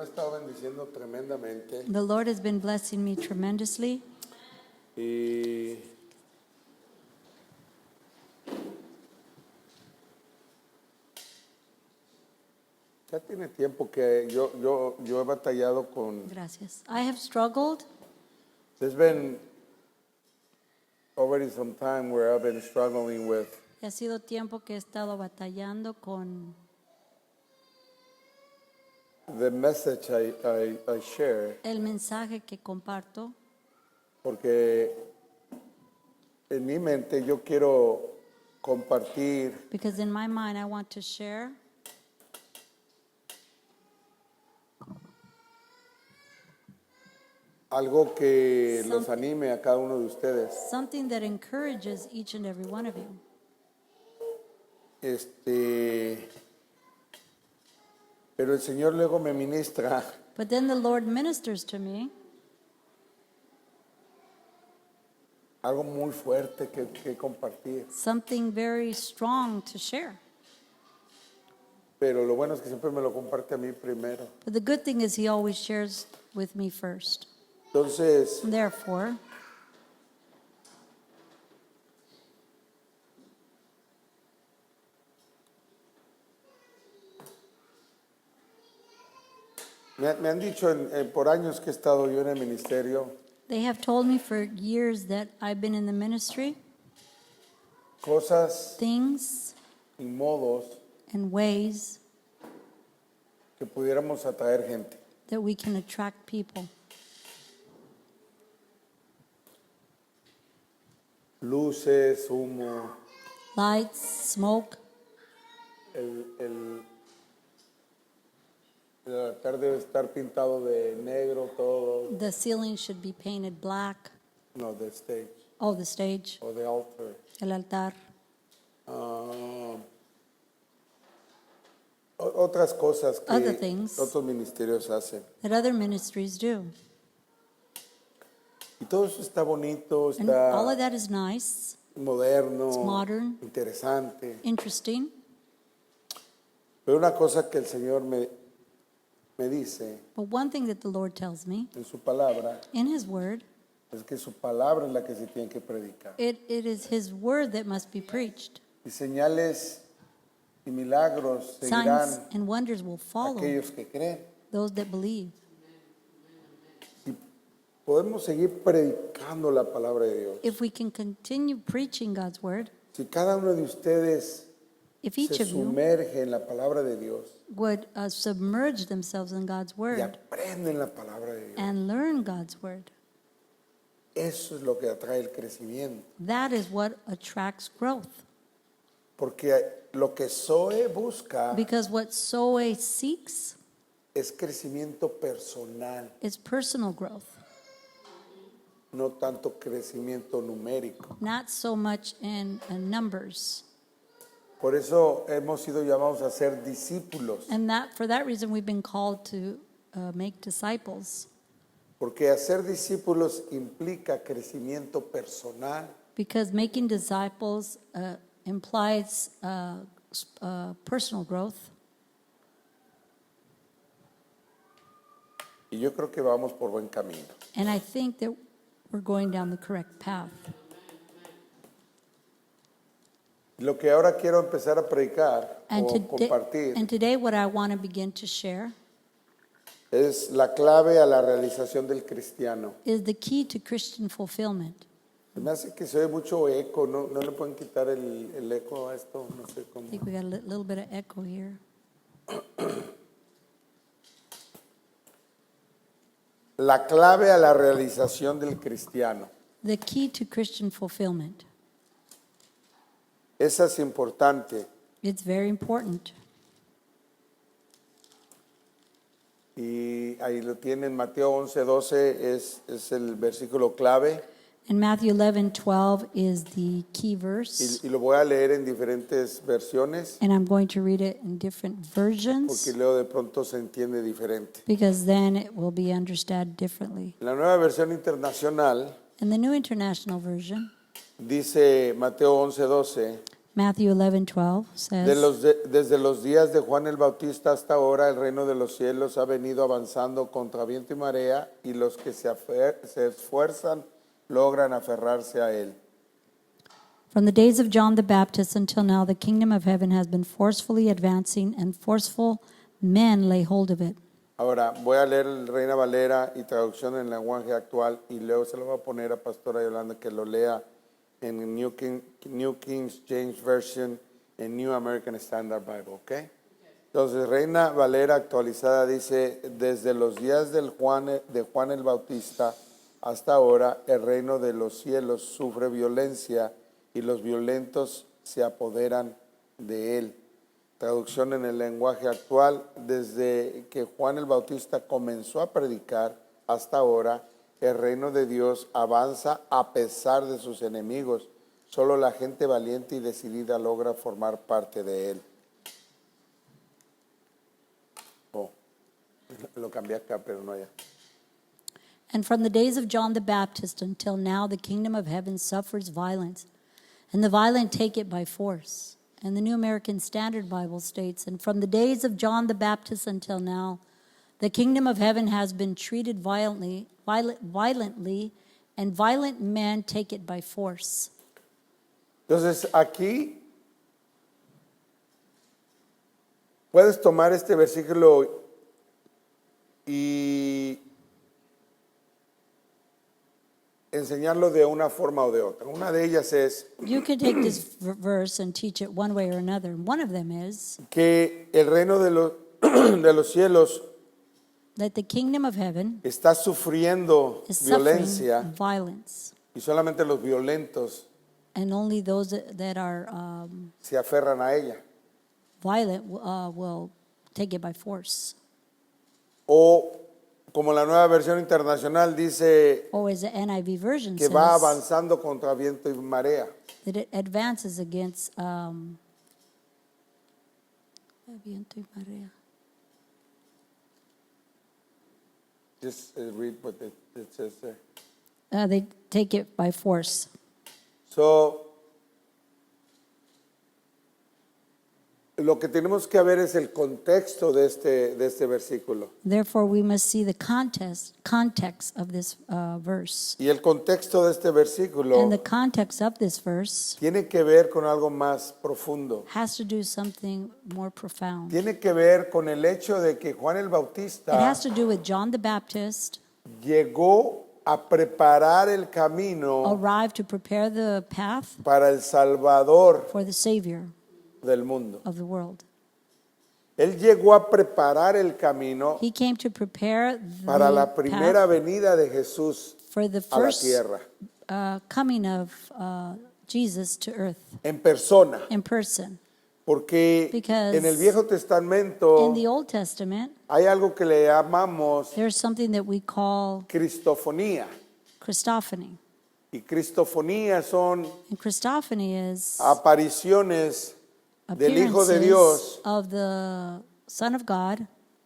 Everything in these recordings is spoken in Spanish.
estado bendiciendo tremendamente The Lord has been blessing me tremendously. y ya tiene tiempo que yo he batallado con. Gracias. I have struggled. There's been already some time where I've been struggling with Ha sido tiempo que he estado batallando con the message I share, el mensaje que comparto, porque en mi mente yo quiero compartir because in my mind I want to share algo que los anime a cada uno de ustedes. something that encourages each and every one of you. Pero el Señor luego me ministra But then the Lord ministers to me algo muy fuerte que compartir. something very strong to share. Pero lo bueno es que siempre me lo comparte a mí primero. But the good thing is he always shares with me first. Entonces, Therefore, me han dicho por años que he estado yo en el ministerio, they have told me for years that I've been in the ministry, cosas things y modos and ways que pudiéramos atraer gente. that we can attract people. Luces, humo, Lights, smoke. el altar debe estar pintado de negro todo, The ceiling should be painted black. no, the stage Oh, the stage, o the altar. el altar. Otras cosas Other que things. otros ministerios hacen. That other ministries do. Y todo eso está bonito, And all of está that is nice, moderno, It's modern. interesante. interesting. Pero una cosa que el Señor me dice But one thing that the Lord tells me en su palabra in His Word, es que su palabra es la que se tiene que predicar. it is His Word that must be preached. Y señales y milagros seguirán Signs and wonders will follow aquellos que creen. those that believe. Y podemos seguir predicando la palabra de Dios. If we can continue preaching God's Word, Si cada uno de ustedes if each se of you sumerge en la palabra de Dios would submerge themselves in God's y Word aprenden la palabra de Dios, and learn God's Word, eso es lo que atrae el crecimiento. that is what attracts growth. Porque lo que Zoe busca Because what Zoe seeks es crecimiento personal, is personal growth, no tanto crecimiento numérico. not so much in numbers. Por eso hemos sido llamados a ser discípulos, And that for that reason we've been called to make disciples, porque hacer discípulos implica crecimiento personal, because making disciples implies personal growth. y yo creo que vamos por buen camino. And I think that we're going down the correct path. Lo que ahora quiero empezar a predicar And o today, compartir and today what I want to begin to share es la clave a la realización del cristiano. is the key to Christian fulfillment. Se me hace que se oye mucho eco, no le pueden quitar el eco a esto, no sé I cómo. think we got a little bit of echo here. La clave a la realización del cristiano. The key to Christian fulfillment. Esa es importante. It's very important. Y ahí lo tienen, Mateo 11:12 es el versículo clave. And Matthew 11:12 is the key verse. Y lo voy a leer en diferentes versiones, And I'm going to read it in different versions porque luego de pronto se entiende diferente. because then it will be understood differently. En la nueva versión internacional In the New International Version, dice Mateo 11:12, Matthew 11:12 says, Desde los días de Juan el Bautista hasta ahora, el reino de los cielos ha venido avanzando contra viento y marea, y los que se esfuerzan logran aferrarse a él. from the days of John the Baptist until now, the kingdom of heaven has been forcefully advancing, and forceful men lay hold of it. Ahora voy a leer el Reina Valera y traducción en lenguaje actual, y luego se lo voy a poner a Pastora Yolanda que lo lea en New King James Version, en New American Standard Bible, ¿ok? Entonces, Reina Valera actualizada dice: desde los días de Juan el Bautista hasta ahora, el reino de los cielos sufre violencia y los violentos se apoderan de él. Traducción en el lenguaje actual: desde que Juan el Bautista comenzó a predicar hasta ahora, el reino de Dios avanza a pesar de sus enemigos. Solo la gente valiente y decidida logra formar parte de él. Oh, lo cambié acá, pero no allá. And from the days of John the Baptist until now, the kingdom of heaven suffers violence, and the violent take it by force. And the New American Standard Bible states, and from the days of John the Baptist until now, the kingdom of heaven has been treated violently, and violent men take it by force. Entonces, aquí puedes tomar este versículo y enseñarlo de una forma o de otra. Una de ellas es You could take this verse and teach it one way or another. One of them is que el reino de los cielos that the kingdom of heaven está sufriendo is suffering violencia, violence, y solamente los violentos and only those that are se aferran a ella. violent will take it by force. O como la nueva versión internacional dice Or as the NIV version que says, va avanzando contra viento y marea. that it advances against viento y marea. Just read what it says there. They take it by force. So, lo que tenemos que ver es el contexto de este versículo. Therefore, we must see the context of this verse. Y el contexto de este versículo And the context of this verse tiene que ver con algo más profundo. has to do something more profound. Tiene que ver con el hecho de que Juan el It Bautista has to do with John the Baptist llegó a preparar el camino arrived to prepare the path para el Salvador for the Savior del mundo. of the world. Él llegó a preparar el camino He came to prepare para the la primera path venida de Jesús for the a la first tierra, coming of Jesus to earth en persona. in person. Porque Because en el Viejo Testamento In the Old Testament, hay algo que le llamamos there's something that we call cristofonía. Christophany. Y cristofonía son And Christophany is apariciones del Hijo de appearances Dios of the Son of God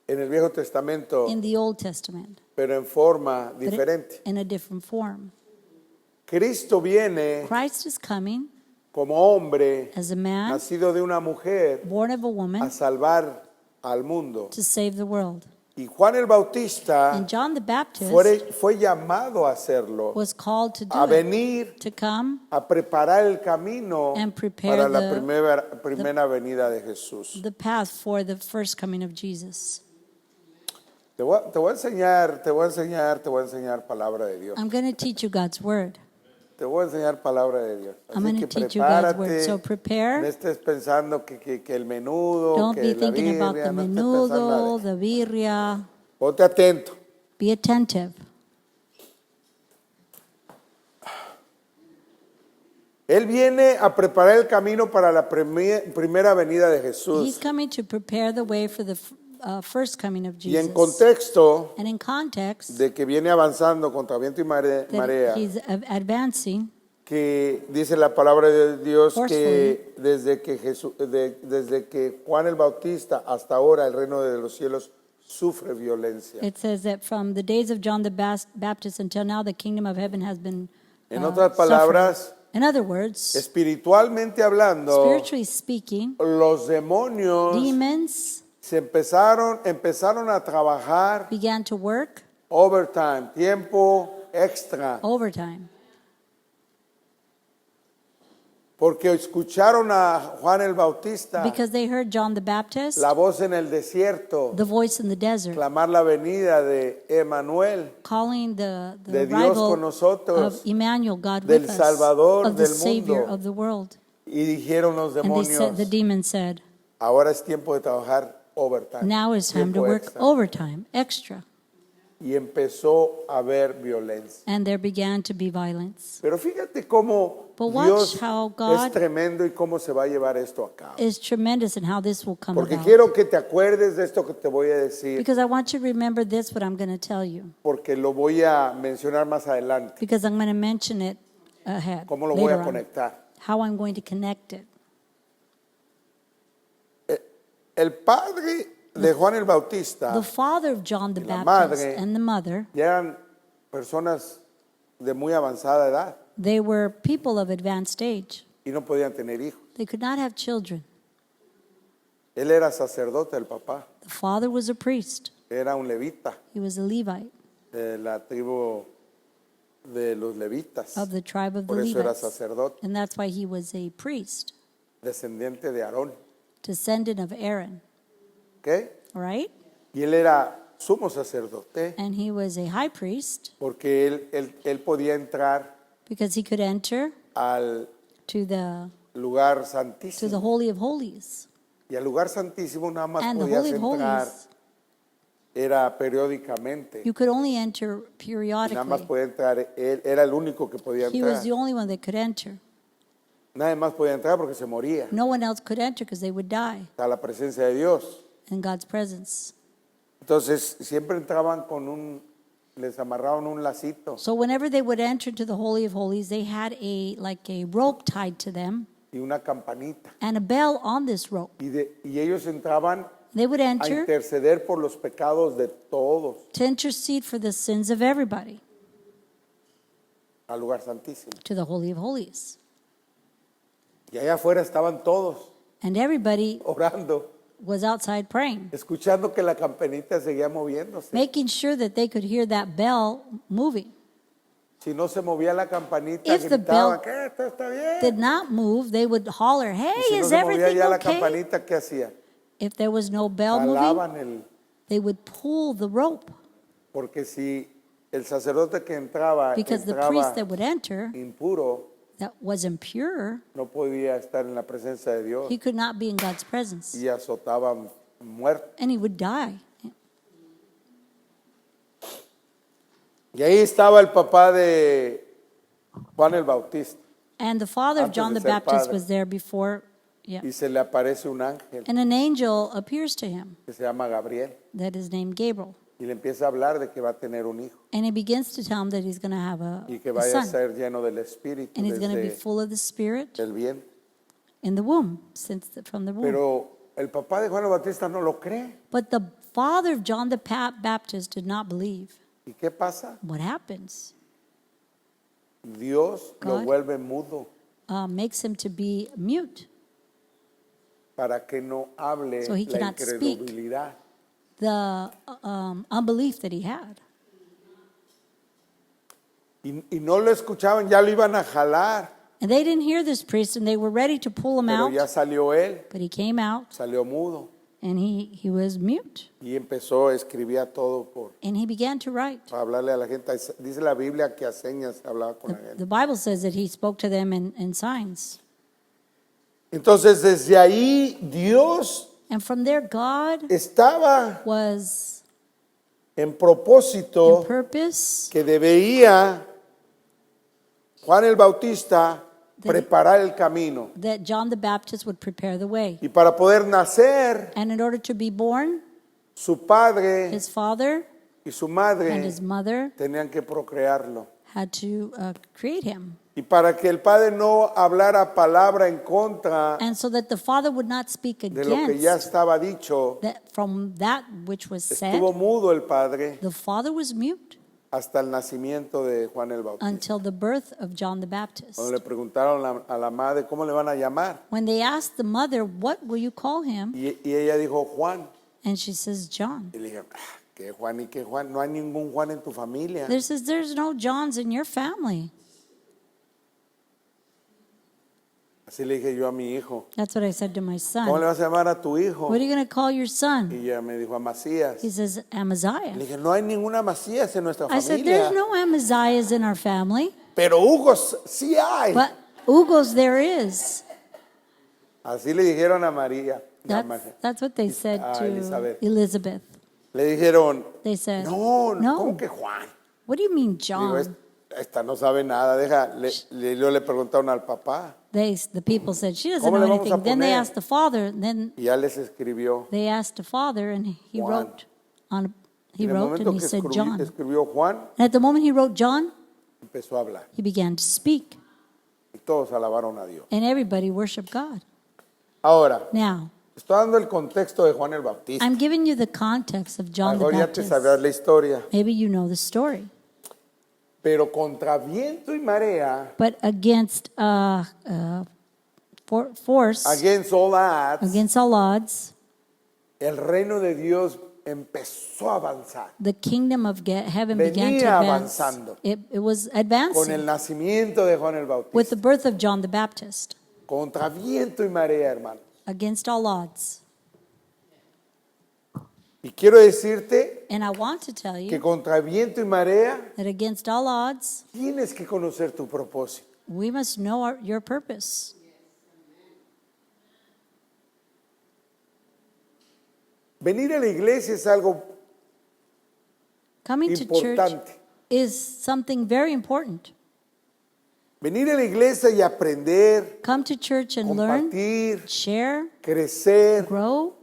en el Viejo Testamento, in the Old Testament, pero en forma but diferente. in a different form. Cristo viene Christ is coming como hombre, as a man nacido de una mujer, born of a a woman salvar al mundo. to save the world. Y Juan el Bautista And John the Baptist fue llamado a hacerlo, was called to a do it, venir to come a preparar el camino And prepare para la the- primera venida de Jesús. the path for the first coming of Jesus. Te voy a enseñar palabra de Dios. I'm going to teach you God's word. Te voy a enseñar palabra de Dios. I'm Así going to que teach you God's word. prepárate. So prepare. No estés pensando que el menudo, Don't que be la thinking about birria, the no estés pensando menudo, nada. the birria. Ponte atento. Be attentive. Él viene a preparar el camino para la primera venida de He's Jesús. coming to prepare the way for the first coming of Y en Jesus. contexto And in context, de que viene avanzando contra viento y that marea, he's advancing, que dice la palabra de Dios que Forcefully. desde que Juan el Bautista hasta ahora el reino de los cielos sufre violencia. it says that from the days of John the Baptist until now, the kingdom of heaven has been En otras suffering. palabras, In other words, espiritualmente hablando, spiritually speaking, los demonios demons empezaron a trabajar began to work overtime, tiempo extra, overtime porque escucharon a Juan el Bautista, because they heard John the Baptist, la voz en el desierto, the voice in the desert, clamar la venida de Emanuel, calling the de Dios arrival con nosotros, of Emmanuel, God del with us, Salvador of the del Savior mundo. of the world. Y dijeron los And they said, the demonios, demon said, ahora es tiempo de trabajar overtime, now is time to tiempo work extra. overtime, extra. Y empezó a haber violencia. And there began to be violence. Pero fíjate cómo But watch Dios how God es tremendo y cómo se va a llevar esto a cabo. It's tremendous in how this will come Porque about. quiero que te acuerdes de esto que te voy a decir, Because I want you to remember this, what I'm going to tell you. porque lo voy a mencionar más adelante. Because I'm going to mention it ahead, ¿Cómo lo voy later a on. conectar? How I'm going to connect it. El padre de Juan el Bautista The father of John the y la Baptist madre and the mother, ya eran personas de muy avanzada edad they were people of advanced age. y no podían tener hijos. They could not have children. Él era sacerdote, el papá, The father was a priest. era un levita He was a Levite de la tribu de los levitas. of the tribe of the Por eso era Levites. sacerdote, And that's why he was a priest, descendiente de Aarón. descendant of Aaron. ¿Ok? All right? Y él era sumo sacerdote And he was a high priest porque él podía entrar because he could enter al to the lugar to the santísimo. Holy of Holies. Y al lugar santísimo nada más And the podías Holy of entrar, Holies, era periódicamente. you could only enter Nada más periodically. podía entrar, él era el único que podía He was entrar. the only one that could enter. Nadie más podía entrar porque se moría No one else could enter because they would die a la presencia de Dios. in God's presence. Entonces siempre entraban les amarraban un lacito So whenever they would enter to the Holy of Holies, they had a rope tied to them y una campanita. and a bell on this rope. Y ellos entraban They would a enter interceder por los pecados de todos to intercede for the sins of everybody al lugar santísimo. to the Holy of Holies. Y allá afuera estaban todos And everybody orando, was outside praying, escuchando que la campanita seguía moviéndose. making sure that they could hear that bell moving. Si no se movía la campanita, If the gritaban, bell ¿qué? ¿Esto está bien? Did not move, they would holler, hey, Y si no is se movía everything ya la okay? campanita, ¿qué hacía? If there was no bell moving, Jalaban they would pull the rope porque si el sacerdote que entraba because the priest entraba that would enter impuro, that was impure, no podía estar en la presencia de Dios he could not be in God's presence y azotaban muerto. and he would die. Y ahí estaba el papá de Juan el Bautista And the father of Antes John de the ser Baptist padre. was there before, yeah. y se le aparece un ángel And an angel appears to him que se llama Gabriel that is named Gabriel. y le empieza a hablar de que va a tener un hijo And he begins to tell him that he's going to have y que a vaya a son. ser lleno del Espíritu And he's going to be desde full of the Spirit el vientre. in the womb, from the womb. Pero el papá de Juan el Bautista no lo cree. But the father of John the Baptist did not believe. ¿Y qué pasa? What happens? Dios lo God. vuelve mudo Makes him to be mute. para que no hable So he la cannot speak. incredulidad. The unbelief that he had. Y no lo escuchaban, ya lo iban a jalar, And they didn't hear this priest, and they were ready to pull him pero out. ya salió él, But he came out, salió mudo and he was mute. y empezó, escribía todo And he began to write. para hablarle a la gente. Dice la Biblia que a señas hablaba con la The gente. Bible says that he spoke to them in signs. Entonces desde ahí Dios And from there, God estaba was en in propósito purpose que debía Juan el Bautista preparar el camino. that John the Baptist would prepare the way. Y para poder nacer, And in order to be born, su padre his father y su and madre his mother tenían que procrearlo. had to create him. Y para que el padre no hablara palabra en contra And so that the father would not speak de lo que ya against estaba dicho, that from that which was said, estuvo mudo el padre the father was mute. hasta el nacimiento de Juan el Bautista. until the birth of John the Baptist. Cuando le preguntaron a la madre cómo le van a llamar, When they asked the mother, "What will you call him?" y ella dijo Juan. and she says, "John." Y le dije, ¿qué Juan y qué Juan? No hay ningún Juan en tu familia. There's no Johns in your family. Así le dije yo a mi hijo, That's what I said to my ¿cómo le son. vas a llamar a tu hijo? What are you going to call your son? Y ella me dijo a Macías. He says, Le Amaziah. dije, no hay ninguna Macías en nuestra I said, familia. "There's no Amaziahs in our family, Pero Hugo sí hay. but Ugos there is." Así le dijeron a María. That's what they said to Elizabeth. Le dijeron, They said, no, "No. ¿cómo que Juan? What do you mean, Digo, John?" esta no sabe nada, yo le preguntaron al papá The people said, "She doesn't ¿Cómo know le vamos a anything." Then they poner? asked the father, and then y ya les escribió. they asked the father, and he Juan. wrote on. He En el wrote, momento and he que said, "John." escribió Juan, And at the moment he wrote John, empezó a hablar. he began to speak, Y todos alabaron a Dios. and everybody worshiped God. Ahora, Now, estoy dando el contexto de Juan el Bautista. I'm giving you the context of A John lo the mejor ya te Baptist. sabrás la historia. Maybe you know the story. Pero contra viento y marea, But against force, against all odds, against all odds, el reino de Dios empezó a avanzar. the kingdom of heaven began to Venía advance. avanzando. It was Con el advancing nacimiento de Juan el with the Bautista. birth of John the Baptist. Contra viento y marea, hermano. Against all odds. Y quiero decirte And I want to tell que you contra viento y marea that against all odds, tienes que conocer tu propósito. we must know your purpose. Venir a la iglesia es algo Coming to church importante. is something very important. Venir a la iglesia y aprender, Come to church and learn, compartir, share, crecer, grow,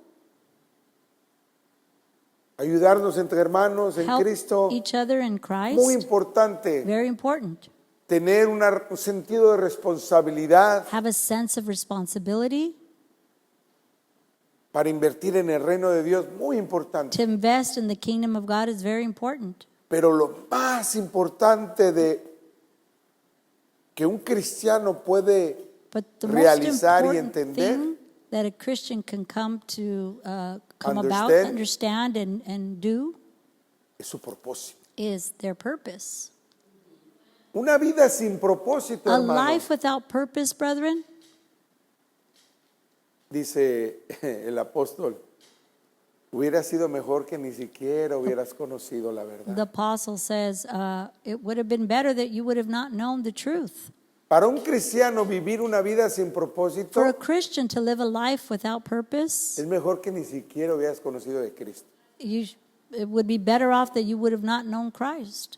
ayudarnos entre hermanos en help Cristo. each other in Muy Christ. importante Very important. tener un sentido de responsabilidad Have a sense of responsibility para invertir en el reino de Dios. Muy importante. to invest in the kingdom of God is very important. Pero lo más importante de que un cristiano puede But the most realizar y important entender thing that a Christian can come about, Understand. understand, and do es su propósito. is their purpose. Una vida sin propósito, A hermano, life without purpose, brethren, dice el apóstol, hubiera sido mejor que ni siquiera hubieras conocido la the verdad. apostle says, it would have been better that you would have not known the truth. Para un cristiano vivir una vida sin propósito For a Christian to live a life without purpose, es mejor que ni siquiera hubieras conocido de Cristo. it would be better off that you would have not known Christ.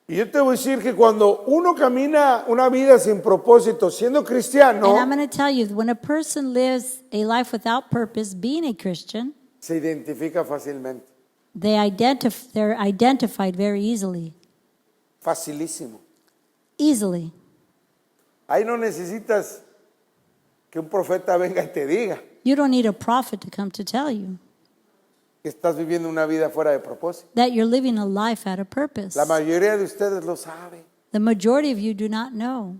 Y yo te voy a decir que cuando uno camina una vida sin propósito siendo cristiano, And I'm going to tell you, when a person lives a life without purpose, being a Christian, se identifica fácilmente, they're identified very easily. facilísimo. Easily. Ahí no necesitas que un profeta venga y te diga You don't need a prophet to come to tell you que estás viviendo una vida fuera de propósito. that you're living a life out of purpose. La mayoría de ustedes lo sabe. The majority of you do not know.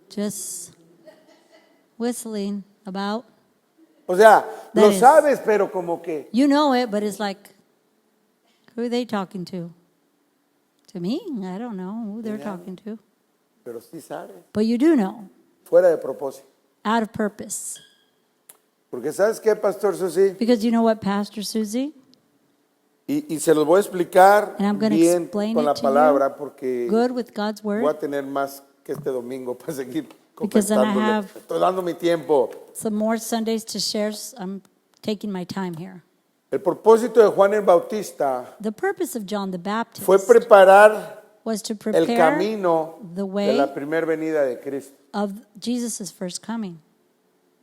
Just whistling about. O sea, That lo is- sabes, pero como que You know it, but it's like, who are they talking to? To me? I don't know who they're Yeah. talking to. pero sí sabes, But you do know, fuera de propósito. out of purpose. Porque ¿sabes qué, Pastor Susi? Because you know what, Pastor Susie? Y se los voy a explicar And I'm gonna bien explain con it la to you palabra porque Good with God's voy a word. tener más que este domingo para seguir Because then I contestándole. have- Estoy dando mi tiempo. Some more Sundays to share. I'm taking my time here. El propósito de Juan el Bautista The purpose of John the Baptist fue preparar was to el prepare camino the de way la primera venida de Cristo. of Jesus' first coming.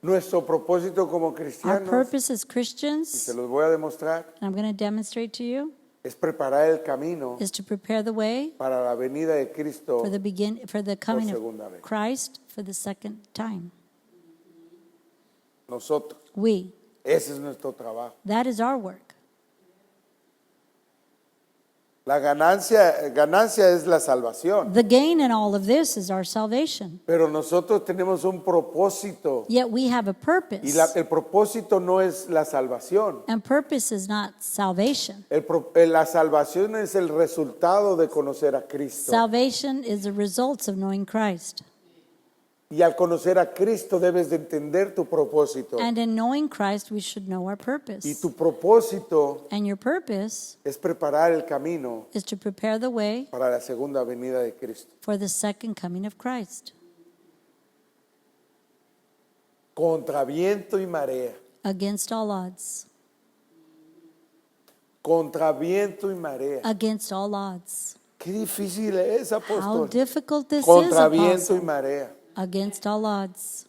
Nuestro propósito como Our cristianos, purpose as y Christians, se los voy a demostrar, and I'm going to demonstrate to you, es preparar el camino is to prepare the way para la venida de Cristo. for the coming segunda of vez. Christ for the second time. Nosotros, We, Ese es nuestro trabajo. That is our work. La ganancia es la salvación. The gain in all of this is our salvation. Pero nosotros tenemos un propósito. Yet we have a purpose. Y el propósito no es la salvación. And purpose is not salvation. La salvación es el resultado de conocer a Cristo. Salvation is the results of knowing Christ. Y al conocer a Cristo debes de entender tu propósito. And in knowing Christ, we should know our Y purpose. tu propósito And your purpose es preparar el camino is to prepare the way para la segunda venida de Cristo. for the second coming of Christ. Contra viento y marea. Against all odds. Contra viento y marea. Against all odds. Qué difícil es, How apóstol. difficult this is, Contra viento y apostle. marea. Against all odds.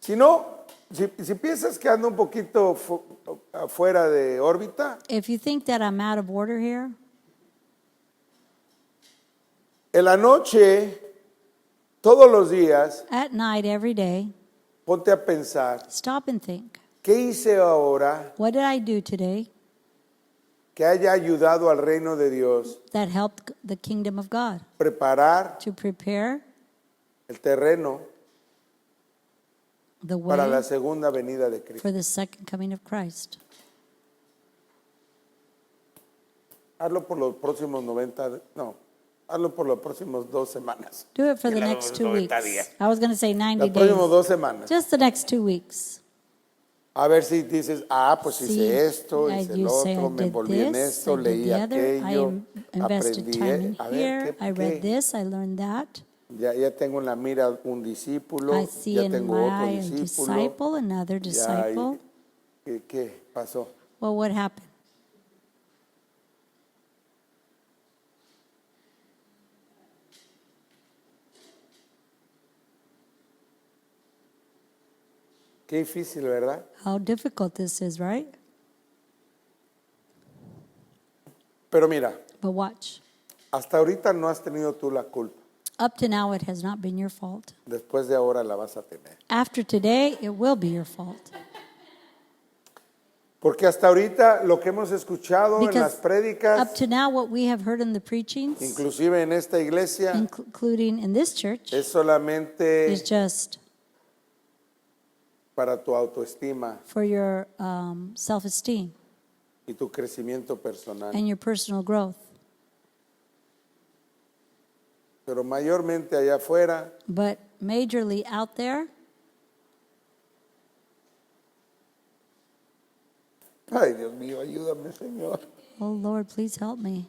Si no, si piensas que ando un poquito afuera de órbita, If you think that I'm out of order here, en la noche, todos los días, at night, every day, ponte a pensar, stop and think. ¿qué hice ahora What did I do today que haya ayudado al reino de Dios that helped the kingdom of God preparar to prepare el terreno the para la way segunda venida de Cristo? for the second coming of Christ? Hazlo por los próximos 90, no, hazlo por las próximas 2 semanas. Do it for the Y next 2 90 weeks. días. I was going to say 90 Las próximas days. 2 semanas. Just the next 2 weeks. A ver si dices, pues See, hice esto, hice you el say otro, I me did envolví en this, esto, I did leí the other, I aquello, invested aprendí. time in A here, ver, I ¿qué? read this, I learned that. Ya tengo en la mira un discípulo, I see ya in tengo my otro eye a discípulo. disciple, another Ya disciple. ¿Qué pasó? Well, what happened? Qué difícil, ¿verdad? How difficult this is, right? Pero mira, But watch. hasta ahorita no has tenido tú la culpa. Up to now, it has not been your fault. Después de ahora la vas a tener. After today, it will be your fault. Porque hasta ahorita lo que hemos escuchado en las Because prédicas, up to now, what we have heard in the preachings, inclusive en esta iglesia, including in this church, es solamente is just para tu autoestima for your self-esteem y tu crecimiento personal. and your personal growth. Pero mayormente allá afuera, But majorly out there, ay Dios mío, ayúdame Señor. oh Lord, please help me.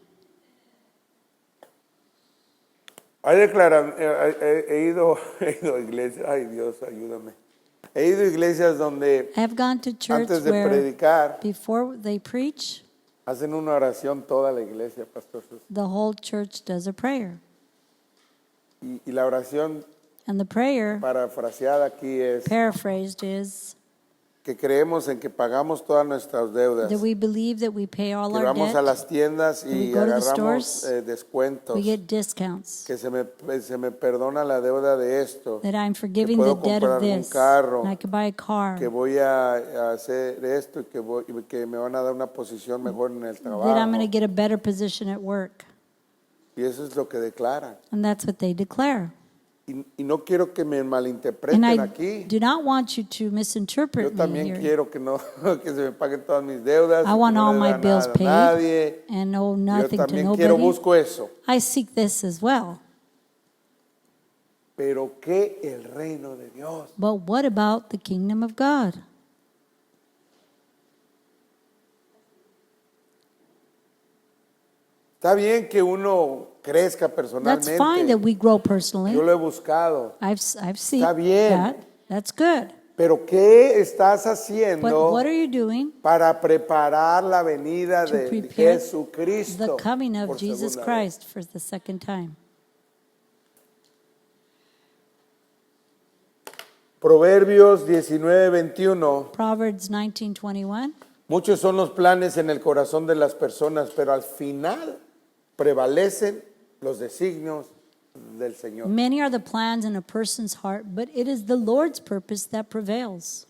He ido a iglesias, ay Dios, ayúdame. He ido a iglesias donde I have gone to church antes de where predicar before they preach, hacen una oración toda la iglesia, Pastor Sus. the whole church does a prayer. Y la oración And the prayer, parafraseada aquí es paraphrased, is que creemos en que pagamos todas nuestras deudas, that we believe that we pay all que our vamos a debt, las tiendas we y go to the agarramos stores, descuentos, we get discounts, que se me perdona la deuda de esto, that I'm forgiving puedo the debt of comprar un this, carro, and I could buy a car, que voy a hacer esto y que me van a dar una posición mejor en el that I'm going to trabajo. get a better position at work. Y eso es lo que declaran. And that's what they declare. Y no quiero que me And malinterpreten I aquí. do not want you to Yo misinterpret me también here. quiero que no que se me paguen todas mis deudas, I y que want no all le my deba bills nada a paid nadie. and owe Yo nothing to también quiero nobody. busco eso. I seek this as well. Pero ¿qué el reino de Dios? But what about the kingdom of God? Está bien que uno crezca That's fine personalmente. that we grow personally. Yo lo he buscado. I've seen Está bien. that. That's good. Pero ¿qué estás But haciendo what are you doing para preparar la venida to de prepare Jesucristo the coming of por Jesus segunda vez? Christ for the second time? Proverbios 19:21. Proverbs 19:21. Muchos son los planes en el corazón de las personas, pero al final prevalecen los designios del Señor. Many are the plans in a person's heart, but it is the Lord's purpose that prevails.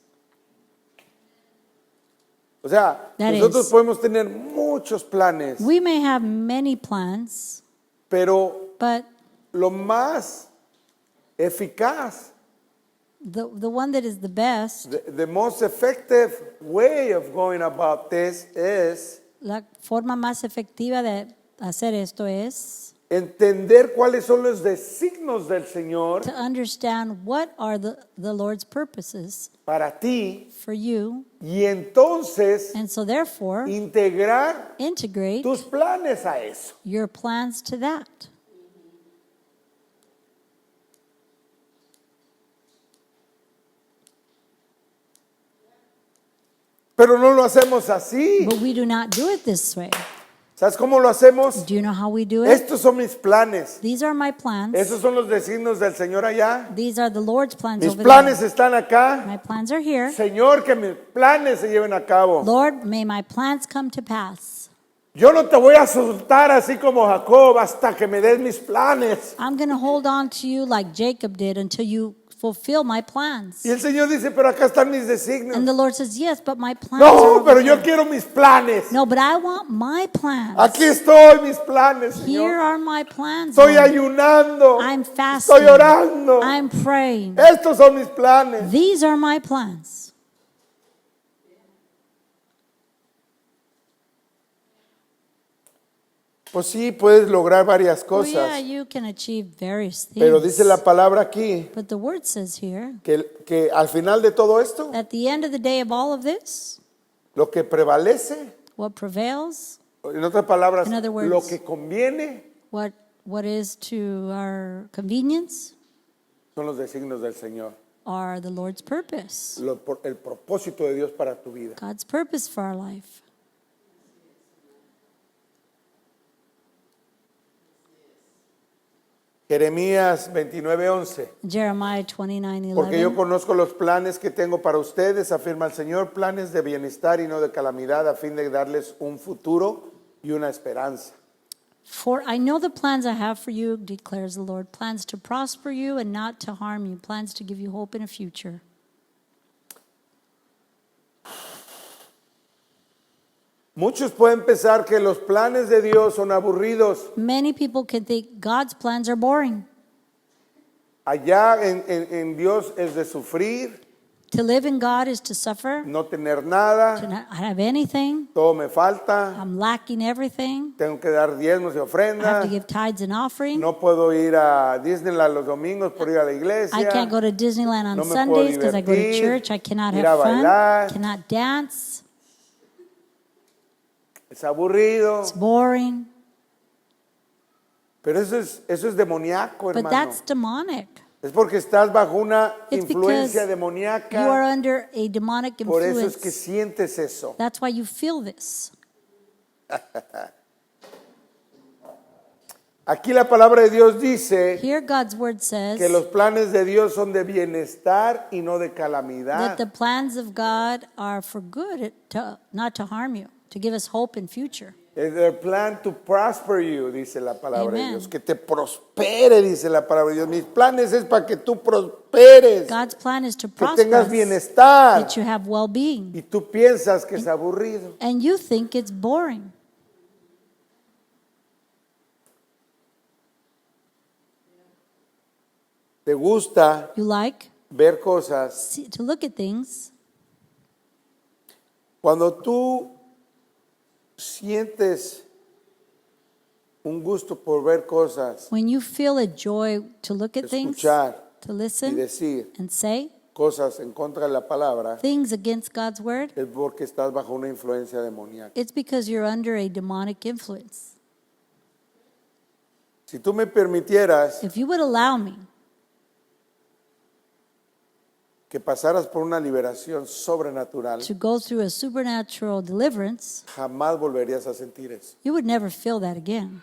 O sea, That nosotros is- podemos tener muchos planes, We may have many plans, pero but lo más eficaz, the one that is the best, the most effective way of going about this is la forma más efectiva de hacer esto es entender cuáles son los designios del Señor to understand what are the Lord's purposes para ti for you, y entonces and so therefore integrar integrate tus planes a eso. your plans to that. Pero no lo hacemos así. But we do not do it this way. ¿Sabes cómo lo hacemos? Do you know how we do it? Estos son mis planes. These are my plans. Esos son los designios del Señor allá. These are the Lord's plans Mis over planes there. están acá. My plans are here. Señor, que mis planes se lleven a cabo. Lord, may my plans come to pass. Yo no te voy a soltar así como Jacob hasta que me des mis planes. I'm going to hold on to you like Jacob did until you fulfill my plans. Y el Señor dice, pero acá están mis designios. And the Lord says, yes, but my plans No, are over pero yo here. quiero mis planes. No, but I want my plans. Aquí estoy, mis planes, Here Señor. are my plans. Estoy Lord. ayunando. I'm fasting. Estoy orando. I'm praying. Estos son mis planes. These are my plans. Pues sí, puedes lograr varias Well, yeah, cosas. you can achieve various things. Pero dice la palabra aquí But the word says here, que al final de todo esto, at the end of the day of all of this, lo que prevalece, what prevails, en otras palabras, In other words, lo que conviene what is to our convenience, son los designios del Señor. are the Lord's purpose. El propósito de Dios para tu vida. God's purpose for our life. Jeremías 29:11. Jeremiah 29:11. Porque yo conozco los planes que tengo para ustedes, afirma el Señor, planes de bienestar y no de calamidad, a fin de darles un futuro y una esperanza. For I know the plans I have for you, declares the Lord, plans to prosper you and not to harm you, plans to give you hope in a future. Muchos pueden pensar que los planes de Dios son aburridos. Many people can think God's plans are boring. Allá en Dios es de sufrir, To live in God is to suffer, no tener to nada, not have anything. todo me falta, I'm lacking everything. tengo que dar diezmos y I have ofrendas, to give tithes and offering. no puedo ir a Disneyland los domingos por ir a la I iglesia. can't go to Disneyland on No me puedo Sundays because I go to divertir, church. I cannot ir a have fun, bailar. cannot dance. Es aburrido, It's boring. pero eso es demoníaco, But hermano. that's demonic. Es porque estás bajo una It's because influencia you are demoníaca, under a demonic por eso es que influence. sientes eso. That's why you feel this. Aquí la palabra de Dios dice Here God's word que says los planes de Dios son de bienestar y no de that calamidad. the plans of God are for good, not to harm you, to give us hope in future. Es their plan to prosper you, dice la palabra de Amen. Dios. Que te prospere, dice la palabra de Dios. Mis planes es para que tú prosperes, God's plan is to que prosper tengas us, bienestar. that you have well-being. Y tú piensas que es aburrido. And you think it's boring. Te gusta You like ver cosas. to look at things. Cuando tú sientes un gusto por ver cosas When you feel a joy to look at things, escuchar to y listen decir and say cosas en contra de la palabra, things against God's word, es porque estás bajo una influencia demoníaca. it's because you're under a demonic influence. Si tú me permitieras If you would allow me que pasaras por una liberación sobrenatural, to go through a supernatural deliverance, jamás volverías a sentir eso. you would never feel that again.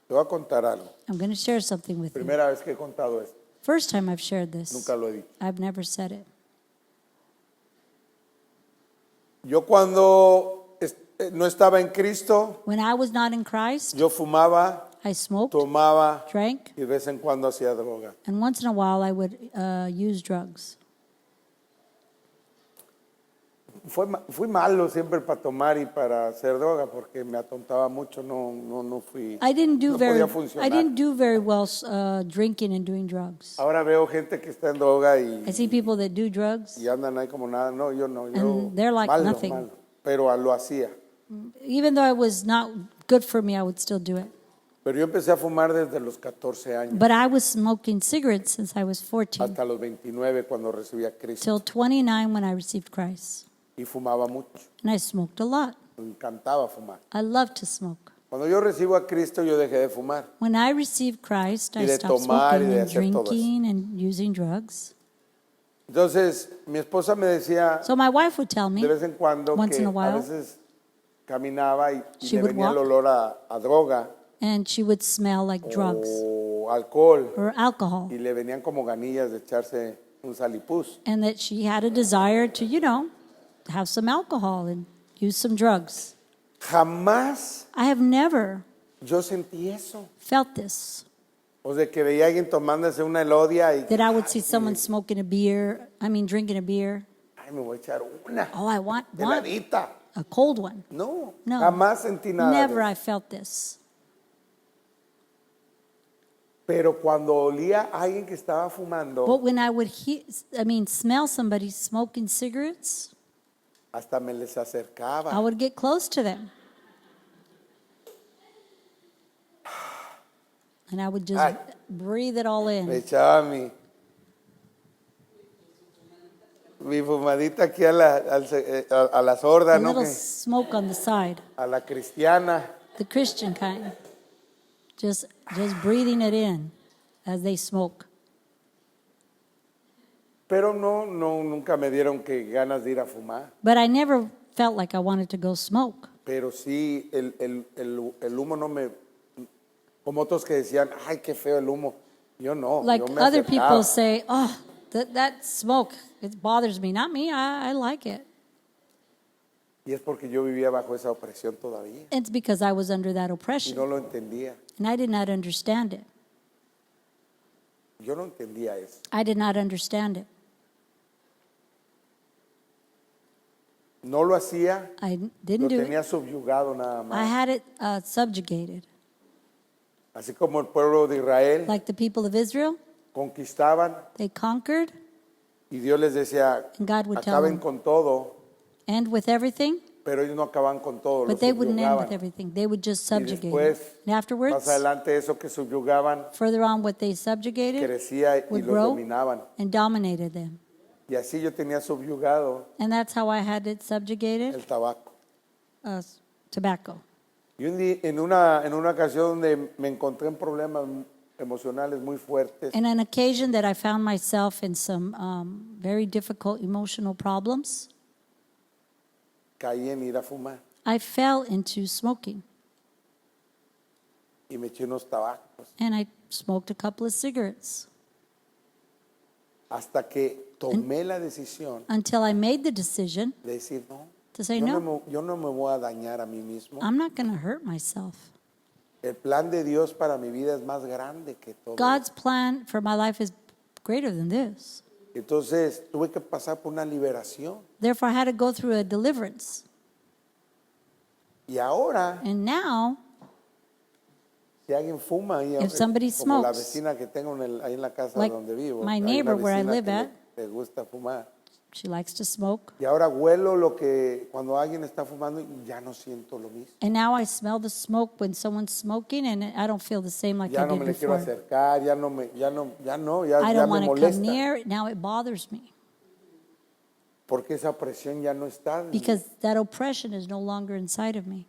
Te voy a contar algo. I'm going to share something with you. Primera vez que he contado esto, First time I've shared this. nunca lo he dicho. I've never said it. Yo cuando no estaba en Cristo, When I was not in Christ, yo fumaba, I smoked, tomaba drank, y de vez en cuando hacía droga. and once in a while I would use drugs. Fui malo siempre para tomar y para hacer droga porque me atontaba mucho, no fui, I didn't do no very podía funcionar. I didn't do very well drinking and doing drugs. Ahora veo gente que está en droga I see people that do drugs, y andan ahí como nada. No, yo no, yo And they're like malo, nothing. malo, pero lo hacía. even though it was not good for me, I would still do it. Pero yo empecé a fumar desde los 14 años But I was smoking cigarettes since I was 14 hasta los 29 cuando recibí a Cristo till 29 when I received Christ. y fumaba mucho. And I smoked a lot. Me encantaba fumar. I love to smoke. Cuando yo recibo a Cristo yo dejé de fumar. When I received Christ, Y I de stopped tomar y smoking de and hacer todo eso. drinking and using drugs. Entonces mi esposa me decía So my wife would tell de me, vez en cuando once que in a a while, veces caminaba y she le would venía el walk. olor a droga and she would smell like drugs o alcohol or alcohol, y le venían como ganillas de echarse un salipuz. and that she had a desire to, have some alcohol and use some drugs. Jamás I have never yo sentí eso. felt this, O sea, que veía a alguien tomándose una elodia y that I would see someone drinking a beer. ay, me voy a echar una Oh, I want heladita. a cold one. No, No. jamás sentí nada. Never de I eso. felt this. Pero cuando olía a alguien que estaba fumando, But when I would smell somebody smoking cigarettes, hasta me les acercaba. I would get close to them. And I would just Ay. breathe it all Me in. echaba mi fumadita aquí a la sorda, A ¿no? little Que- smoke on the side, a la cristiana. the Christian kind. Just breathing it in as they smoke. Pero nunca me dieron que ganas de ir a fumar. But I never felt like I wanted to go smoke. Pero sí, el humo no me... Como otros que decían, ay, qué feo el humo. Yo no, Like yo me other acercaba. people say, oh, that smoke, it bothers me. Not me, I like it. Y es porque yo vivía bajo esa opresión todavía. It's because I was under that Y oppression. no lo entendía. And I did not understand it. Yo no entendía eso. I did not understand it. No lo hacía, I lo didn't do tenía it. subyugado nada I más. had it subjugated. Así como el pueblo de Israel Like the people of Israel, conquistaban they conquered y Dios les decía, And God would tell acaben them. con todo, and with everything, pero ellos no acaban con todo, lo but they wouldn't end with subyugaban. everything. They would just Y subjugate después, it. And afterwards, más adelante, eso que subyugaban further on, what they subjugated crecía y would los grow dominaban. and dominated them. Y así yo tenía subyugado And that's how I had it subjugated, el tabaco. tobacco. Y en una ocasión donde me encontré en problemas emocionales muy fuertes, And an occasion that I found myself in some very difficult emotional problems, caí en ir a fumar I fell into smoking. y me eché unos tabacos. And I smoked a couple of cigarettes Hasta que tomé la decisión until I made the decision de decir, no, to say, yo no, yo no me voy a dañar a mí mismo. I'm not going to hurt myself. El plan de Dios para mi vida es más grande que todo. God's plan for my life is greater than this. Entonces tuve que pasar por una liberación. Therefore, I had to go through a deliverance. Y ahora, And now, si alguien fuma ahí, If somebody como la smokes, vecina que tengo ahí en la casa like donde vivo, my hay una neighbor where I vecina live que at, le gusta fumar. she likes to smoke. Y ahora huelo lo que cuando alguien está fumando y ya no siento lo mismo. And now I smell the smoke when someone's smoking, and I don't feel the same like Ya I no did me le quiero before. acercar, ya I ya don't me want to come molesta. near. Now it bothers me Porque esa presión ya no está. en mí. because that oppression is no longer inside of me.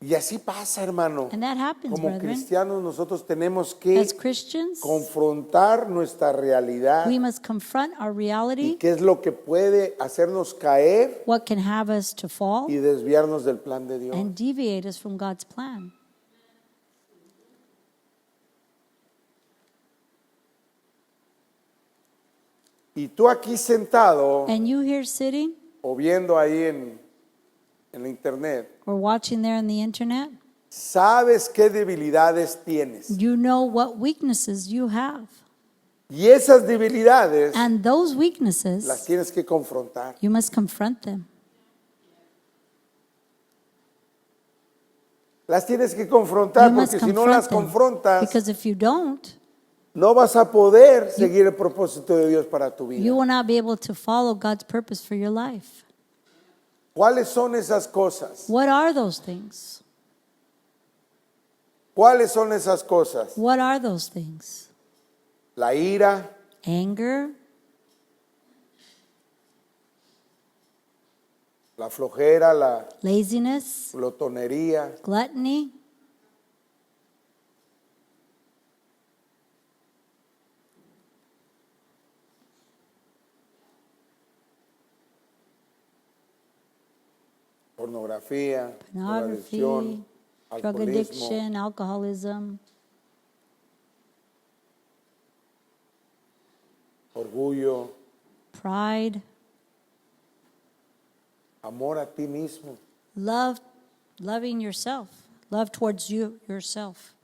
Y así pasa, hermano. And that happens, Como brethren. cristianos nosotros tenemos que As Christians, confrontar nuestra realidad we must confront our y reality, qué es lo que puede hacernos caer what can have us to fall, y desviarnos del plan de Dios. and deviate us from God's plan. Y tú aquí sentado and you here sitting o viendo ahí en la internet, or watching there on the internet, sabes qué debilidades tienes. you know what weaknesses you have. Y esas debilidades And those las weaknesses, tienes que confrontar. you must confront them. Las tienes que You confrontar must porque si no las confront them. confrontas, Because if you don't, no vas a poder seguir el propósito de Dios para tu you vida. will not be able to follow God's purpose for your life. ¿Cuáles son esas cosas? What are those things? ¿Cuáles son esas cosas? What are those things? La ira, Anger, la flojera, la laziness, glotonería, gluttony, pornografía, pornography, drogadicción, drug alcoholismo, addiction, alcoholism, orgullo, pride, amor a ti mismo. loving yourself, love towards yourself.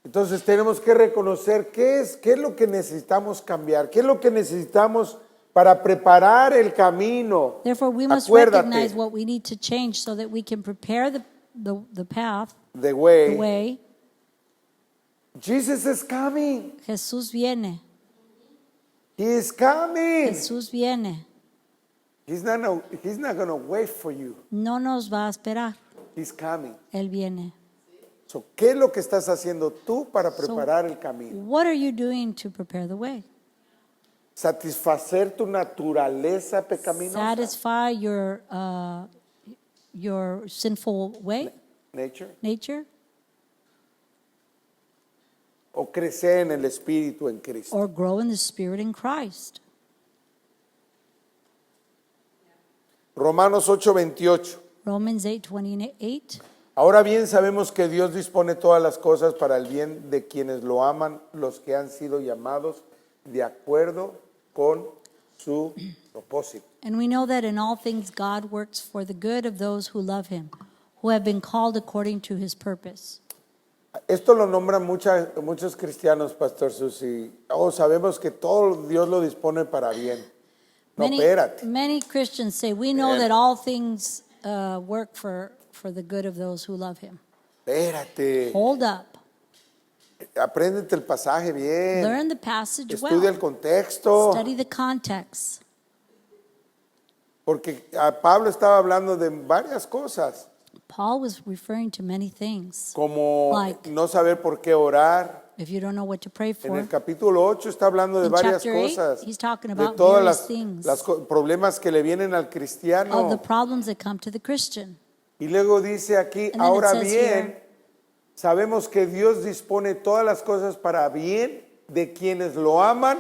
Entonces tenemos que reconocer qué es lo que necesitamos cambiar, qué es lo que necesitamos para preparar el camino. Therefore, we must Acuérdate, recognize what we need to change so that we can prepare the path, the the way. way. Jesus is coming. Jesús viene, He is coming. Jesús viene. He's not going to wait for you. No nos va a esperar, He's coming. Él viene. So, ¿qué es lo que estás haciendo tú para preparar el camino? What are you doing to prepare the way? Satisfacer tu naturaleza pecaminosa. Satisfy your sinful way, nature, O crecer en el Espíritu en Cristo. or grow in the Spirit in Christ. Romanos 8:28. Romans 8:28. Ahora bien sabemos que Dios dispone todas las cosas para el bien de quienes lo aman, los que han sido llamados de acuerdo con su propósito. And we know that in all things God works for the good of those who love him, who have been called according to his purpose. Esto lo nombran muchos cristianos, Pastor Susi. Sabemos que todo Dios lo dispone para bien. No, espérate. Many Christians say, we know that all things work for the good of those who love him. Espérate. Hold up. Apréndete el pasaje bien. Learn the passage Estudia el well. contexto. Study the context. Porque Pablo estaba hablando de varias cosas. Paul was referring to many things. Como Like- no saber por qué orar. If you don't know what to pray En for, el capítulo 8 está hablando de In varias chapter 8, cosas. he's talking De about todos various things. los problemas que le vienen al of the cristiano. problems that come to the Christian. Y luego dice aquí, And then it ahora says bien, here- sabemos que Dios dispone todas las cosas para bien de quienes lo aman,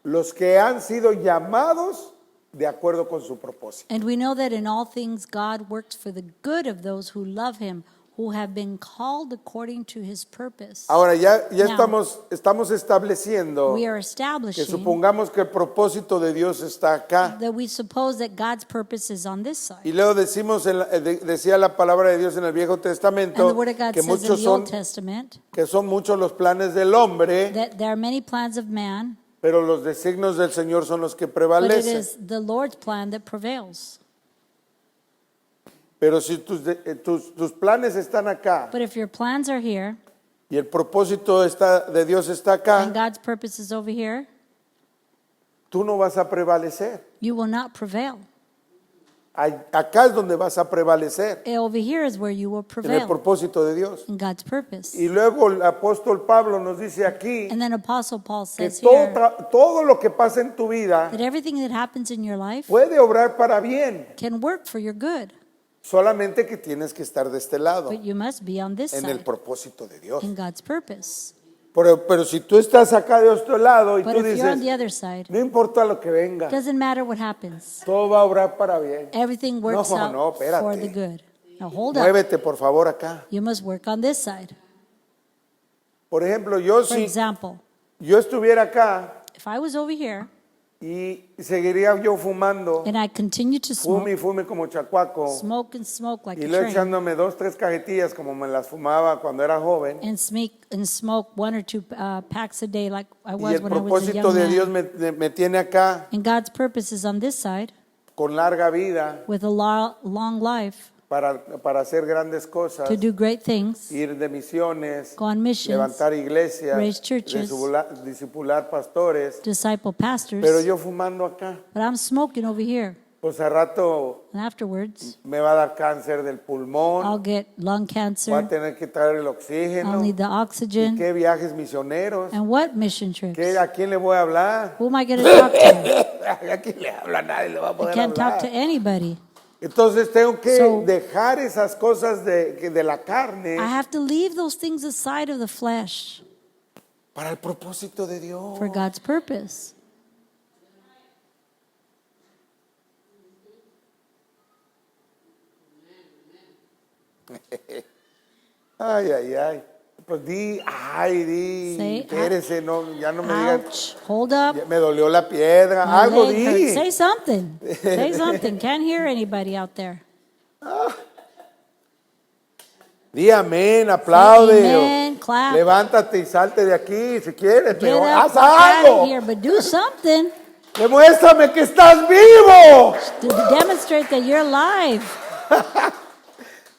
los que han sido llamados de acuerdo con su propósito. And we know that in all things God works for the good of those who love him, who have been called according to his purpose. Ahora ya Now, estamos estableciendo We are que establishing supongamos que el propósito de Dios está acá. that we suppose that God's purpose is on this Y side. luego decía la palabra de Dios en el Viejo And Testamento the Word of God que says in muchos the Old son Testament que son muchos los planes del hombre, that there are many plans of man, pero los designios del Señor son los que but it prevalecen. is the Lord's plan that prevails. Pero si tus planes están acá But if your plans are here y el propósito de Dios está and acá, God's purpose is over here, tú no vas a prevalecer. you will not prevail. Acá es donde vas a prevalecer, Over here is where you will en el prevail propósito de Dios. in God's purpose. Y luego el apóstol Pablo nos dice aquí And then Apostle Paul que says here todo lo que pasa en tu vida that everything that happens in your life puede obrar para bien, can work for your good, solamente que tienes que estar de este lado, but you must be on this en el side propósito de Dios. in God's purpose. Pero si tú estás acá de este lado y But tú if you're on the dices, other side, no importa lo que venga, doesn't matter what happens. todo va a obrar para bien. Everything works No, out no, espérate. for the good. Now hold up. muévete por favor acá. You must work on this side. Por ejemplo, yo For si example, yo estuviera acá if I was over here y seguiría yo fumando, and I continued to fume y smoke, fume como chacuaco, smoke and smoke like y a luego train, echándome 2, 3 cajetillas como me las fumaba cuando era joven, and smoke 1 or 2 packs a day like I y was el when I was a propósito young de Dios man. me tiene acá And God's purpose is on this side con larga vida with a long life para hacer grandes cosas, to do great things, ir de misiones, go on missions, levantar iglesias, raise churches, discipular pastores, disciple pero pastors. yo fumando acá, But I'm smoking over here. pues a rato And afterwards, me va a dar cáncer del I'll pulmón, get lung voy a cancer. tener que traer el I'll oxígeno, need the y oxygen. qué viajes misioneros, And what mission trips? ¿a quién le voy a hablar? Who am I going to talk to? ¿A quién le habla? Nadie le va a I poder can't talk to hablar. anybody. Entonces tengo que So- dejar esas cosas de la carne I have to leave those things aside of the flesh para el propósito de Dios. for God's purpose. Ay, ay, ay. Pues di, Say, espérese, no, ya no me digan, Ouch. Hold up. ya me dolió la piedra, My algo leg hurts. di. Say something. Say something. Can't hear anybody out there. Di amén, aplaude. Say amen, clap. Levántate y salte de aquí si quieres, Get pero up, haz walk out algo. of here, but do something Demuéstrame que estás vivo. to demonstrate that you're alive.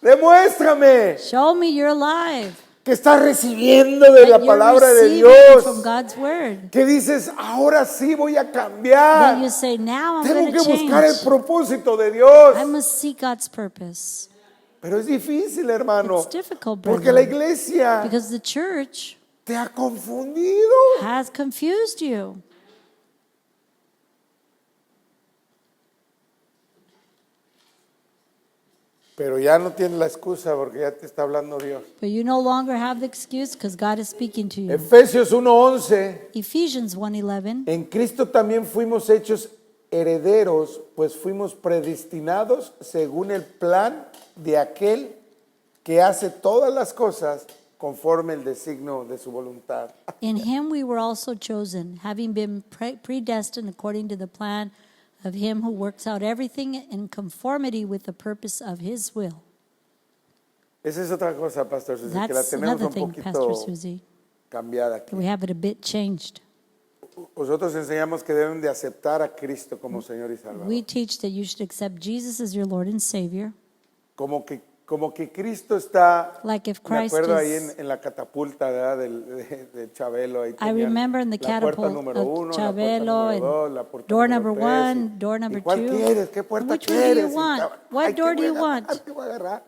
Demuéstrame Show me you're alive. que estás recibiendo de la That you're palabra de receiving Dios. from God's word. Que dices, ahora sí voy a That cambiar. you say, now I'm Tengo going que to buscar el change. propósito de Dios. I must seek God's purpose. Pero es difícil, hermano. It's difficult, Porque la brethren, iglesia because the church te ha confundido. has confused you. Pero ya no tienes la excusa porque ya te está hablando Dios. But you no longer have the excuse because God is speaking to you. Efesios 1:11. Ephesians 1:11. En Cristo también fuimos hechos herederos, pues fuimos predestinados según el plan de aquel que hace todas las cosas conforme el designio de su voluntad. In him we were also chosen, having been predestined according to the plan of him who works out everything in conformity with the purpose of his will. Esa es otra cosa, Pastor Susi, que la That's tenemos another un thing, poquito Pastor Susie, cambiada that aquí. we have it a bit changed. Nosotros enseñamos que deben de aceptar a Cristo como Señor y Salvador. We teach that you should accept Jesus as your Lord and Savior. Como que Cristo está, Like if me Christ acuerdo ahí is- en la catapulta, ¿verdad? de Chabelo. Ahí I tenían remember in the la puerta catapult número of 1, Chabelo la puerta and número 2, la puerta door número number 3, one, door number ¿y cuál two? quieres? ¿Qué puerta Which one do quieres? you want? Ay, What door ¿qué do you voy a agarrar? want? ¿Qué voy a agarrar?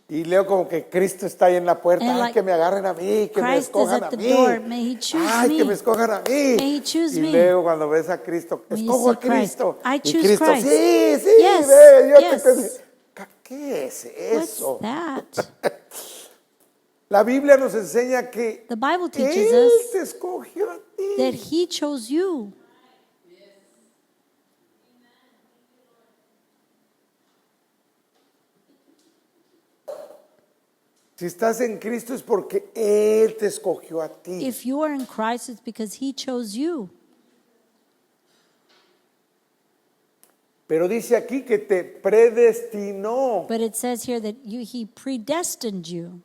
Y leo como que Cristo está ahí en la puerta. And Ay, like que me agarren a mí, que me Christ is escojan at a the mí. door. May he choose Ay, me. que me escojan a mí. May he choose y me. luego cuando ves a Cristo, When you escojo a see Christ, Cristo. I y choose Cristo, Christ. sí, sí, Yes, ve, yo yes. te... ¿Qué es eso? What's that? La Biblia nos enseña que The Bible teaches Él us te escogió a ti. that he chose you. Si estás en Cristo es porque Él te escogió a ti. If you are in Christ, it's because he chose you. Pero dice aquí que te predestinó But it says here that he predestined you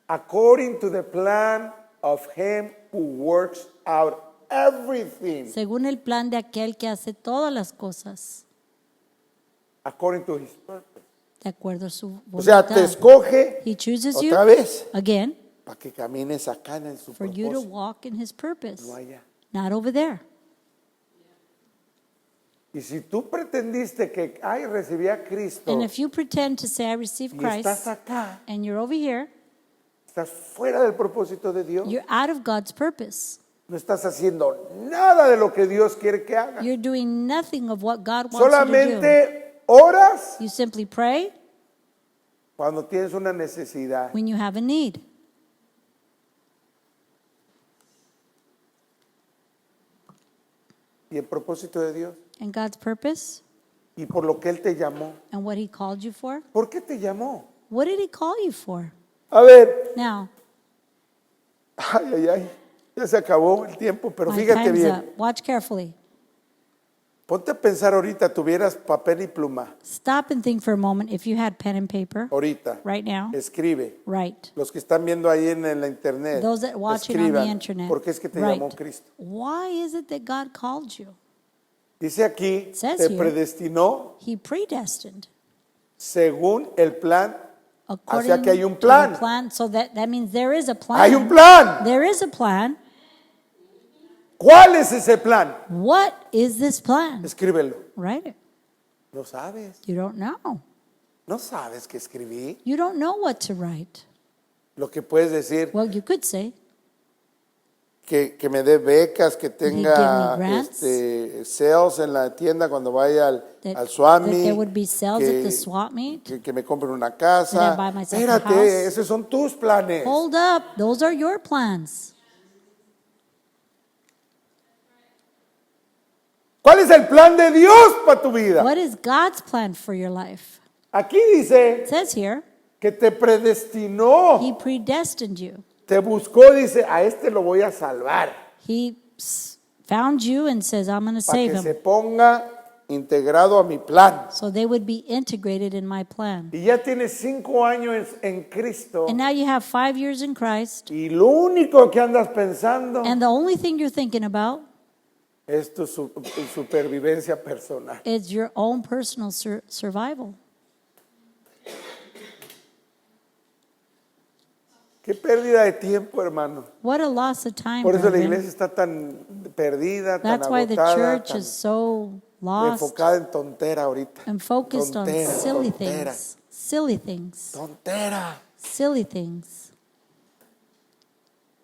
according to the plan of Him who works out everything según el plan de aquel que hace todas las cosas according to His purpose. de acuerdo a su O sea, te voluntad. escoge He chooses you otra vez again para que camines acá en su for you to propósito, walk in his purpose, no allá. not over there. Y si tú pretendiste que, ay, recibí a Cristo And if you pretend to say, I received y estás Christ, acá, and you're over here, estás fuera del propósito de Dios, you're out of God's purpose. no estás haciendo nada de lo que Dios quiere que hagas. You're doing nothing of what God wants you to do. Solamente oras You simply pray cuando tienes una necesidad. when you have a need. Y el propósito de Dios. And God's purpose, y por lo que Él te llamó. and what he called you for? ¿Por qué te llamó? What did he call you for? A ver, Now, ay, ya se acabó el tiempo, pero my fíjate time's bien. up. Watch carefully. Ponte a pensar ahorita, tuvieras papel y pluma, Stop and think for a moment. If you had pen and paper ahorita, right now, escribe. write. Los que están viendo ahí en la internet, Those that watching on escriban, the internet, ¿por qué es que te write. llamó Cristo? Why is it that God called you? Dice aquí, Says te here. predestinó He predestined según el plan. according sea que hay un to plan. the plan. So that means there is a plan. Hay un plan. There is a plan. ¿Cuál es ese plan? What is this plan? Escríbelo. Write it. No sabes. You don't know. No sabes qué escribí. You don't know what to write. Lo que puedes decir, Well, you could say, que me dé becas, que tenga give me grants. sales en la tienda cuando vaya al that Swami. there would be sales at the swap meet. Que me compren una casa. That I buy myself a Espérate, house. esos son tus planes. Hold up. Those are your plans. ¿Cuál es el plan de Dios para tu vida? What is God's plan for your life? Aquí dice It says here, que te predestinó, He predestined you. te buscó, dice, a este lo voy a salvar He found you and says, I'm going to para save que se him. ponga integrado a mi plan. So they would be integrated in my plan. Y ya tienes 5 años en Cristo And now you have 5 years in Christ. y lo único que andas pensando And the only thing you're thinking about es tu supervivencia personal. is your own personal survival. Qué pérdida de tiempo, hermano. What a loss of time. Por eso la brethren. iglesia está tan perdida, tan That's why the agotada, church tan is so lost enfocada en tontera ahorita. and focused on Tontera, silly tontera. things. Silly things. Tontera. Silly things.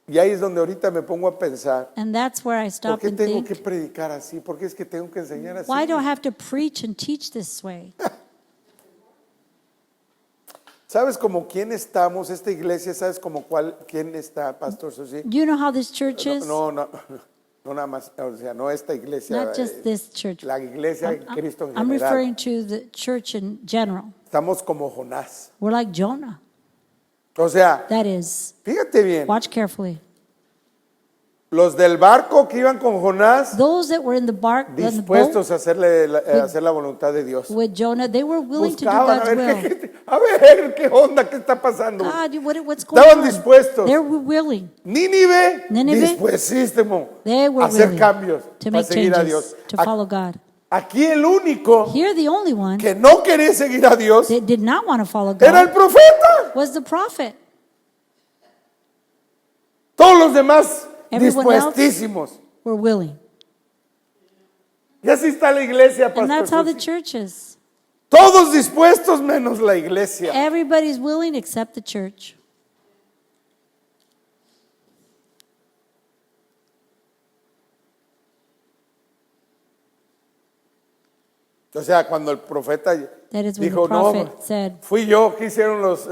Y ahí es donde ahorita me pongo a pensar, And that's where I ¿por stop qué and tengo que think, predicar así? ¿Por qué es que tengo que enseñar así? why do I have to preach and teach this way? ¿Sabes como quién estamos? Esta iglesia, ¿sabes como quién está, Pastor Susi? Do you know how this church is? No nada más, o sea, no esta iglesia, Not just this church. la iglesia de Cristo en I'm general. referring to the church in general. Estamos como Jonás. We're like Jonah. O sea, That is, fíjate bien, watch carefully. los del barco que iban con Jonás, Those that were in the bark, in the boat dispuestos a hacer la voluntad de Dios. with Jonah, they were willing to do Buscaban God's will. a ver qué onda, qué está pasando. God, what's going Estaban on? dispuestos. They were willing. Nínive, Nínive, dispuesísimo They were a hacer willing cambios to para make seguir a changes, Dios. to follow God. Aquí el único Here, the only one que no quería seguir a Dios that did not want to follow era el God profeta. was the prophet. Todos los demás Everyone else dispuestísimos. were willing. Y así está la iglesia, And that's how Pastor the Susi. church is. Todos dispuestos menos la iglesia. Everybody's willing except the church. O sea, cuando el profeta That is when dijo, the no, prophet said, fui yo, ¿qué hicieron los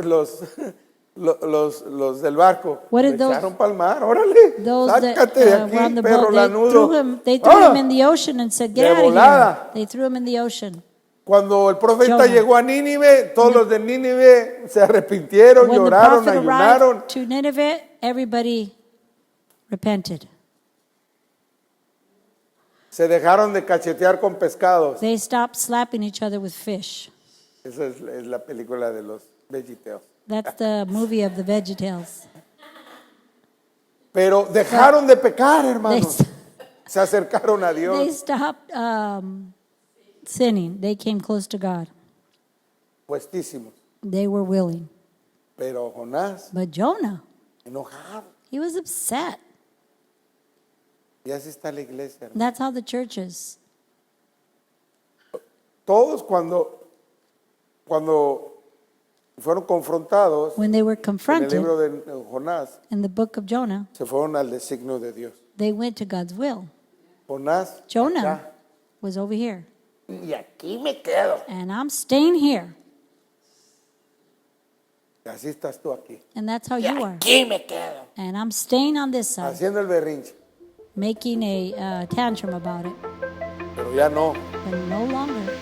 del barco? What Me did those- echaron pa'l mar, órale, those that sácate de were on aquí, the perro boat, lanudo. they threw Ah, him in the ocean and said, de get out of volada. here. They threw him in the ocean. Cuando el profeta Jonah. llegó a Nínive, todos los de Nínive se arrepintieron, When the lloraron, prophet ayunaron. arrived to Nineveh, everybody repented. Se dejaron de cachetear con pescados. They stopped slapping each other with fish. Esa es la película de los VeggieTales. That's the movie of the VeggieTales. Pero dejaron de pecar, They, hermanos. Se acercaron a they Dios. stopped sinning. They came close to God. Puestísimos. They were willing. Pero Jonás, But Jonah, enojado. he was upset. Y así está la iglesia, hermano. That's how the church is. Todos cuando fueron confrontados When they were en el confronted libro de Jonás, in the book of Jonah, se fueron al designio de Dios. they went to God's will. Jonás, Jonah acá, was over here. y aquí me quedo. And I'm staying here. Y así estás tú aquí. And that's how Y you are. aquí me quedo. And I'm staying on this side, Haciendo el berrinche. making a tantrum about it. Pero ya no. But no longer.